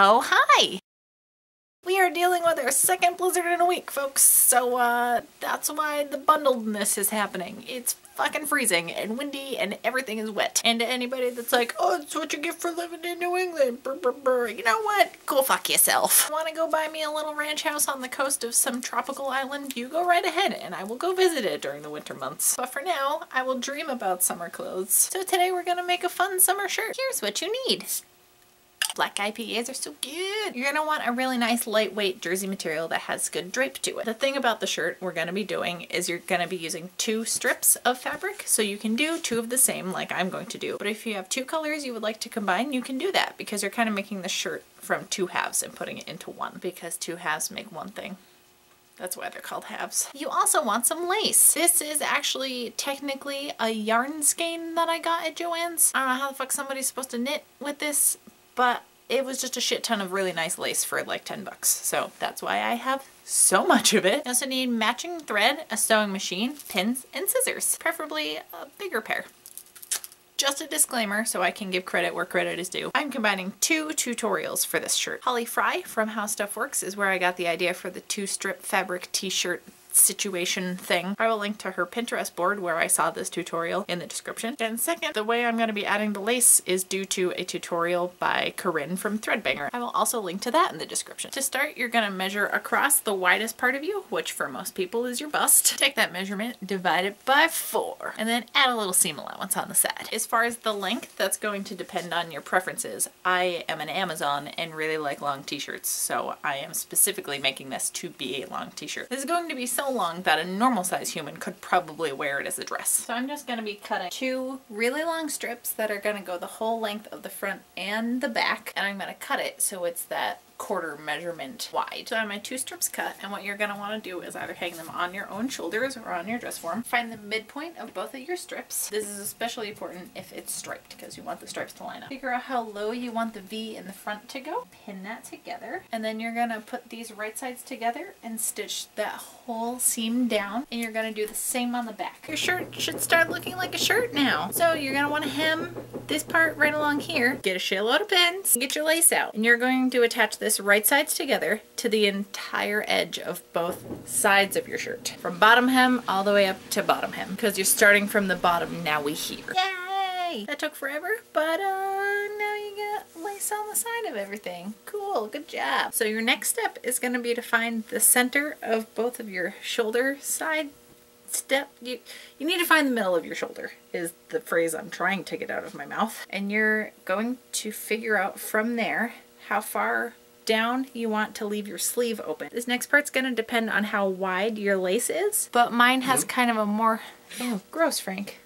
Oh, hi! We are dealing with our second blizzard in a week, folks, so that's why the bundledness is happening. It's fucking freezing and windy and everything is wet. And to anybody that's like, oh, it's what you get for living in New England, brr, brr, brr. You know what? Go fuck yourself. Want to go buy me a little ranch house on the coast of some tropical island? You go right ahead and I will go visit it during the winter months. But for now, I will dream about summer clothes. So today we're gonna make a fun summer shirt. Here's what you need. Black IPAs are so good. You're gonna want a really nice lightweight jersey material that has good drape to it. The thing about the shirt we're gonna be doing is you're gonna be using 2 strips of fabric, so you can do 2 of the same like I'm going to do. But if you have 2 colors you would like to combine, you can do that because you're kind of making the shirt from 2 halves and putting it into one, because 2 halves make one thing. That's why they're called halves. You also want some lace. This is actually technically a yarn skein that I got at Joann's. I don't know how the fuck somebody's supposed to knit with this, but it was just a shit ton of really nice lace for like 10 bucks. So that's why I have so much of it. You also need matching thread, a sewing machine, pins, and scissors. Preferably a bigger pair. Just a disclaimer so I can give credit where credit is due. I'm combining 2 tutorials for this shirt. Holly Fry from How Stuff Works is where I got the idea for the 2-strip fabric t-shirt situation thing. I will link to her Pinterest board where I saw this tutorial in the description. And second, the way I'm going to be adding the lace is due to a tutorial by Corinne from Threadbanger. I will also link to that in the description. To start, you're going to measure across the widest part of you, which for most people is your bust. Take that measurement, divide it by 4, and then add a little seam allowance on the side. As far as the length, that's going to depend on your preferences. I am an Amazon and really like long t-shirts, so I am specifically making this to be a long t-shirt. This is going to be so long that a normal size human could probably wear it as a dress. So I'm just going to be cutting 2 really long strips that are going to go the whole length of the front and the back, and I'm going to cut it so it's that quarter measurement wide. So I have my 2 strips cut, and what you're going to want to do is either hang them on your own shoulders or on your dress form. Find the midpoint of both of your strips. This is especially important if it's striped because you want the stripes to line up. Figure out how low you want the V in the front to go. Pin that together, and then you're going to put these right sides together and stitch that whole seam down, and you're going to do the same on the back. Your shirt should start looking like a shirt now. So you're going to want to hem this part right along here, get a shitload of pins, get your lace out, and you're going to attach this right sides together to the entire edge of both sides of your shirt. From bottom hem all the way up to bottom hem, because you're starting from the bottom now we here. Yay! That took forever, but now you got lace on the side of everything. Cool, good job. So your next step is going to be to find the center of both of your shoulder side step. You need to find the middle of your shoulder is the phrase I'm trying to get out of my mouth. And you're going to figure out from there how far down you want to leave your sleeve open. This next part's going to depend on how wide your lace is, but mine has kind of a more, oh, gross, Frank.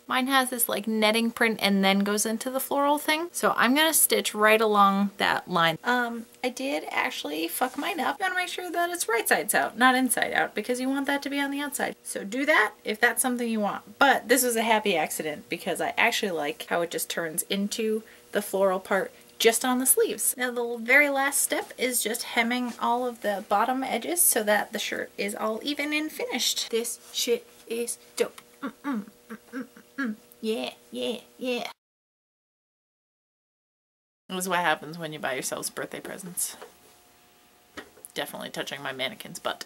Mine has this like netting print and then goes into the floral thing. So I'm going to stitch right along that line. I did actually fuck mine up. You want to make sure that it's right sides out, not inside out, because you want that to be on the outside. So do that if that's something you want. But this was a happy accident because I actually like how it just turns into the floral part just on the sleeves. Now the very last step is just hemming all of the bottom edges so that the shirt is all even and finished. This shit is dope. Yeah, yeah, yeah. This is what happens when you buy yourselves birthday presents. Definitely touching my mannequin's butt.